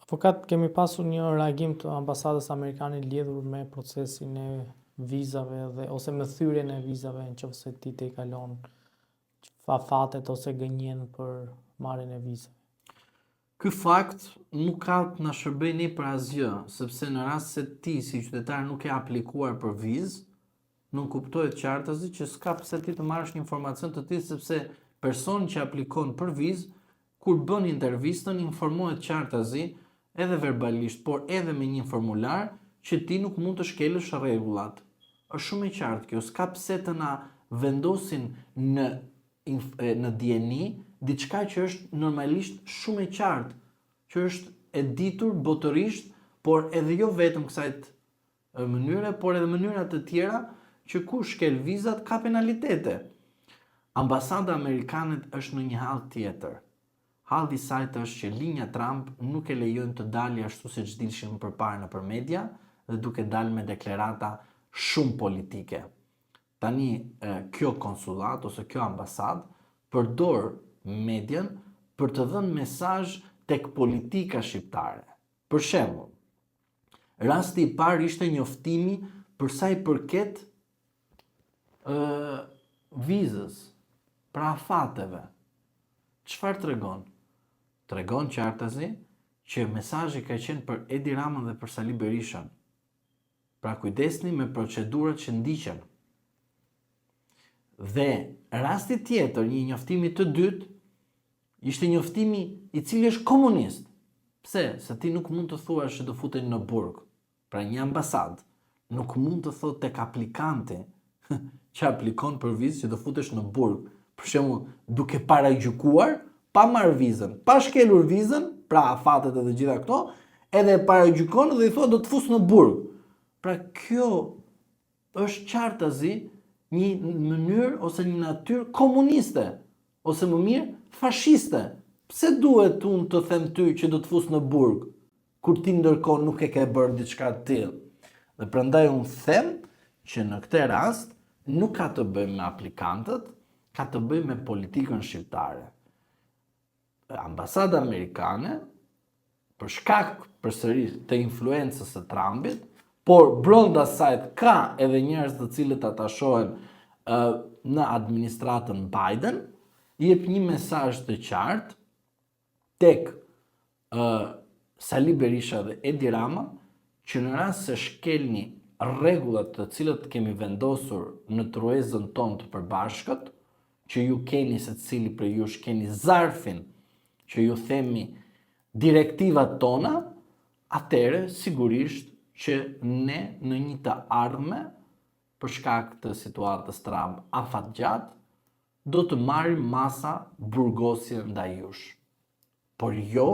Avokat, kemi pasur një reagim të ambasadës amerikane lidhur me procesin e vizave ose me thyrjen e vizave nëse ti te i kalon afatet ose gënjen për marrjen e vizave. Ky fakt nuk ka të na shërbej ne për asgjë, sepse në rast se ti si qytetar nuk e aplikuar për vizë, nuk kuptohet qartësi që s'ka pse ti të marrësh një informacion të tillë, sepse personi që aplikon për vizë, kur bën intervistën, informohet qartësi edhe verbalisht, por edhe me një formular që ti nuk mund të shkelësh rregullat. Është shumë e qartë kjo, s'ka pse të na vendosin në dieni diçka që është normalisht shumë e qartë, që është e ditur botërisht, por edhe jo vetëm kësaj mënyre, por edhe mënyra të tjera që ku shkel vizat ka penalitete. Ambasada amerikane është në një hall tjetër. Halli i saj është që linja Trump nuk e lejon të dalë ashtu siç dilshin përpara nëpër media dhe duke dalë me deklarata shumë politike. Tani kjo konsullat ose kjo ambasadë përdor median për të dhënë mesazh tek politika shqiptare. Për shembull, rasti i parë ishte njoftimi për sa i përket vizës, pra afateve. Çfarë tregon? Tregon qartësi që mesazhi ka qenë për Edi Ramën dhe për Sali Berishën. Pra kujdesni me procedurat që ndiqen. Dhe rasti tjetër, një njoftimi të dytë, ishte njoftimi i cili është komunist. Pse? Se ti nuk mund të thuash që do futen në burg. Pra një ambasadë nuk mund të thotë tek aplikanti që aplikon për vizë që do futesh në burg. Për shembull, duke paragjykuar, pa marrë vizën, pa shkelur vizën, pra afatet edhe gjitha këto, edhe paragjykon dhe i thotë do të fus në burg. Pra kjo është qartësi një mënyrë ose një natyrë komuniste, ose më mirë fashiste. Pse duhet unë të them ty që do të fus në burg, kur ti ndërkohë nuk e ke bërë diçka të tillë? Dhe prandaj unë them që në këtë rast nuk ka të bëjë me aplikantët, ka të bëjë me politikën shqiptare. Ambasada amerikane, për shkak përsëri të influencës së Trumpit, por brenda saj ka edhe njerëz të cilët atashohen në administratën Biden, jep një mesazh të qartë tek Sali Berisha dhe Edi Rama, që në rast se shkelni rregullat të cilët kemi vendosur në truezën tonë të përbashkët, që ju keni secili për jush keni zarfin që ju themi direktivat tona, atëre sigurisht që ne në një të ardhme, për shkak të situatës Trump afatgjat, do të marrim masa burgosje ndaj jush. Por jo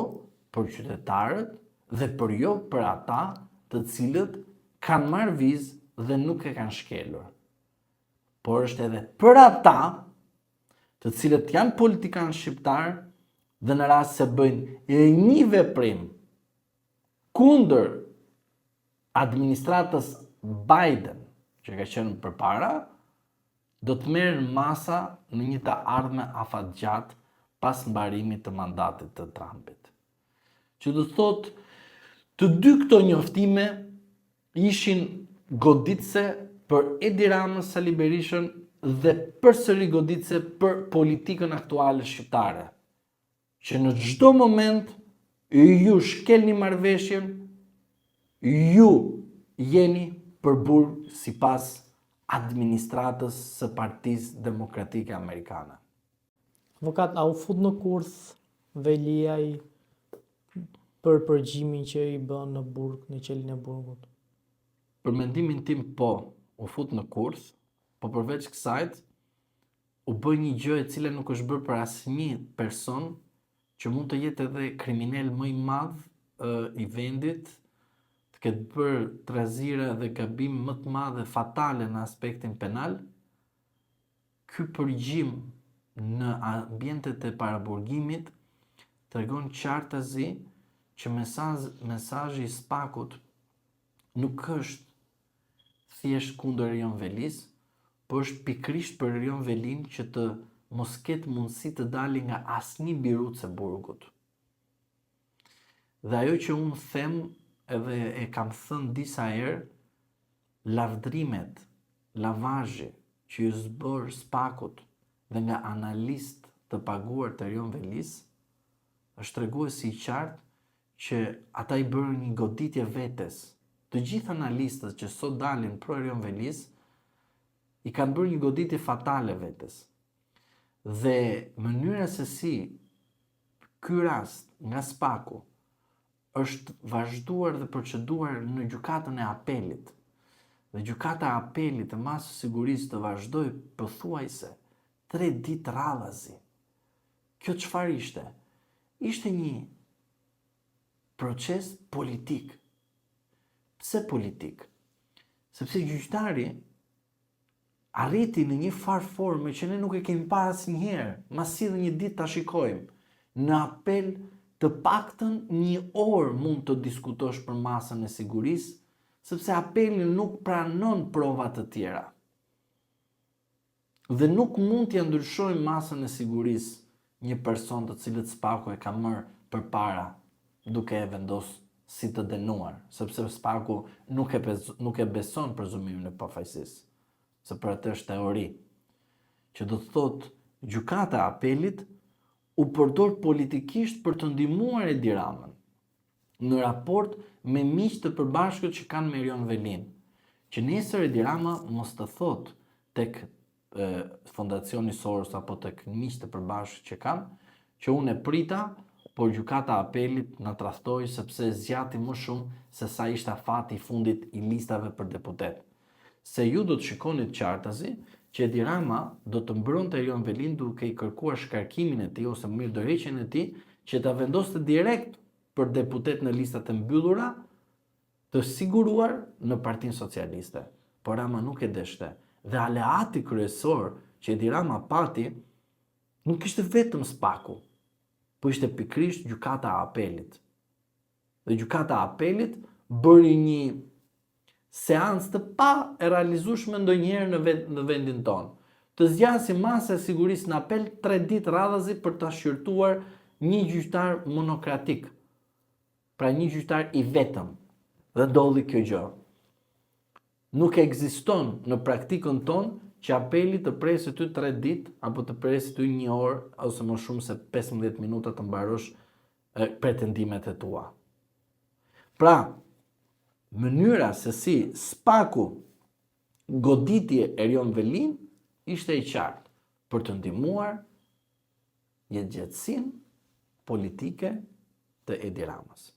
për qytetarët dhe për jo për ata të cilët kanë marrë vizë dhe nuk e kanë shkelur. Por është edhe për ata të cilët janë politikanë shqiptarë dhe në rast se bëjnë një veprim kundër administratës Biden, që ka qenë përpara, do të merren masa në një të ardhme afatgjat pas mbarimit të mandatit të Trumpit. Që do të thotë, të dy këto njoftime ishin goditse për Edi Ramën, Sali Berishën dhe përsëri goditse për politikën aktuale shqiptare. Që në çdo moment ju shkelni marrëveshjen, ju jeni përburg sipas administratës së Partisë Demokratike Amerikane. Avokat, a u fut në kurth Veliaj për përgjimin që i bën në burg, në qelin e burgut? Për mendimin tim po, u fut në kurth, po përveç kësajt, u bë një gjë e cila nuk është bërë për asnjë person që mund të jetë edhe kriminal më i madh i vendit, të ketë bërë trazire dhe gabim më të madhe fatale në aspektin penal. Ky përgjim në ambientet e paraburgimit tregon qartësi që mesazhi i spakut nuk është thjesht kundër Erion Velis, por është pikrisht për Erion Velin që të mos ketë mundësi të dali nga asnjë biruc e burgut. Dhe ajo që unë them edhe e kam thënë disa herë, lavdrimet, lavazhi që ju zbër Spakut dhe nga analist të paguar të Erion Velis, është treguesi i qartë që ata i bërën një goditje vetes. Të gjithë analistët që sot dalin pro Erion Velis i kanë bërë një goditje fatale vetes. Dhe mënyra se si ky rast nga Spaku është vazhduar dhe proceduar në gjykatën e apelit. Dhe gjykata e apelit të masës sigurisë të vazhdoi pothuajse 3 ditë radhazi. Kjo çfarë ishte? Ishte një proces politik. Pse politik? Sepse gjyqtari arriti në një farë forme që ne nuk e kemi parë asnjëherë, masi dhe një ditë ta shikojmë. Në apel të paktën 1 orë mund të diskutosh për masën e sigurisë, sepse apeli nuk pranon prova të tjera. Dhe nuk mund t'ja ndryshojë masën e sigurisë një person të cilët Spaku e ka marrë përpara duke e vendosur si të dënuar, sepse Spaku nuk e beson prezumimin e pafajësisë, se për atë është teori, që do të thotë gjykata e apelit u përdor politikisht për të ndihmuar Edi Ramën në raport me miq të përbashkët që kanë me Erion Velin, që nesër Edi Rama mos të thotë tek Fondacioni Soros apo tek miq të përbashkët që kanë, që unë e prita, por gjykata e apelit na tradhtoi sepse zgjati më shumë se sa ishte afati i fundit i listave për deputet. Se ju do të shikonit qartazi që Edi Rama do të mbronte Erion Velin duke i kërkuar shkarkimin e tij ose mirëdorëqjen e tij që ta vendoste direkt për deputet në listat e mbyllura të siguruar në Partinë Socialiste. Por Rama nuk e deshte. Dhe aleati kryesor që Edi Rama pati nuk ishte vetëm Spaku, po ishte pikrisht gjykata e apelit. Dhe gjykata e apelit bëri një seancë të pa e realizueshme ndonjëherë në vendin tonë. Të zgjasi masë e sigurisë në apel 3 ditë radhazi për ta shqyrtuar një gjyqtar monokratik. Pra një gjyqtar i vetëm. Dhe ndodhi kjo gjë. Nuk ekziston në praktikën tonë që apeli të presë ty 3 ditë apo të presë ty 1 orë ose më shumë se 15 minuta të mbarosh pretendimet e tua. Pra, mënyra se si Spaku goditi Erion Velin ishte i qartë për të ndihmuar jetëgjatësinë politike të Edi Ramës.